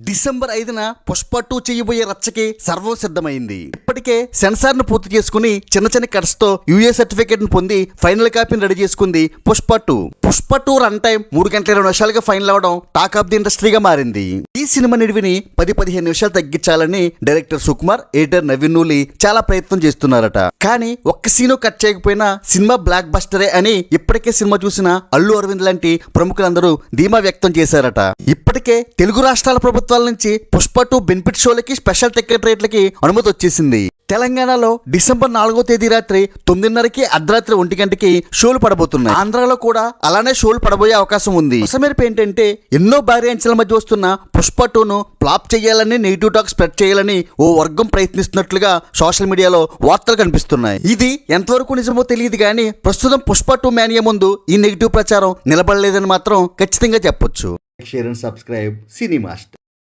December 5న Pushpa 2 చేయబోయే రచ్చకి సర్వం సిద్ధమైంది. ఇప్పటికే సెన్సార్ ను పూర్తి చేసుకుని చిన్న చిన్న కట్స్ తో యూఏ సర్టిఫికేట్ ను పొంది ఫైనల్ కాపీని రెడీ చేసుకుంది పుష్ప 2. పుష్ప 2 రన్ టైం 3 గంటల 20 నిమిషాలుగా ఫైనల్ అవడం టాక్ ఆఫ్ ది ఇండస్ట్రీగా మారింది. ఈ సినిమా నిడివిని 10-15 నిమిషాలు తగ్గించాలని డైరెక్టర్ సుకుమార్, ఎడిటర్ నవీన్ నూలి చాలా ప్రయత్నం చేస్తున్నారట. కానీ ఒక్క సీను కట్ చేయకపోయినా సినిమా బ్లాక్ బస్టరే అని ఇప్పటికే సినిమా చూసిన అల్లు అరవింద్ లాంటి ప్రముఖులందరూ ధీమా వ్యక్తం చేశారట. ఇప్పటికే తెలుగు రాష్ట్రాల ప్రభుత్వాల నుంచి పుష్ప 2 బెనిఫిట్ షోలకి స్పెషల్ టికెట్ రేట్లకి అనుమతి వచ్చేసింది. తెలంగాణలో డిసెంబర్ 4వ తేదీ రాత్రి 9:30కి అర్ధరాత్రి 1 గంటకి షోలు పడబోతున్నాయి. ఆంధ్రాలో కూడా అలానే షోలు పడబోయే అవకాశం ఉంది. అసమేరపు ఏంటంటే ఎన్నో భారీ అంచెల మధ్య వస్తున్న పుష్ప 2ను ఫ్లాప్ చేయాలని, నెగిటివ్ టాక్ స్ప్రెడ్ చేయాలని ఓ వర్గం ప్రయత్నిస్తున్నట్లుగా సోషల్ మీడియాలో వార్తలు కనిపిస్తున్నాయి. ఇది ఎంతవరకు నిజమో తెలియదు కానీ ప్రస్తుతం పుష్ప 2 మేనియా ముందు ఈ నెగిటివ్ ప్రచారం నిలబడలేదని మాత్రం ఖచ్చితంగా చెప్పొచ్చు. Share and subscribe cine master.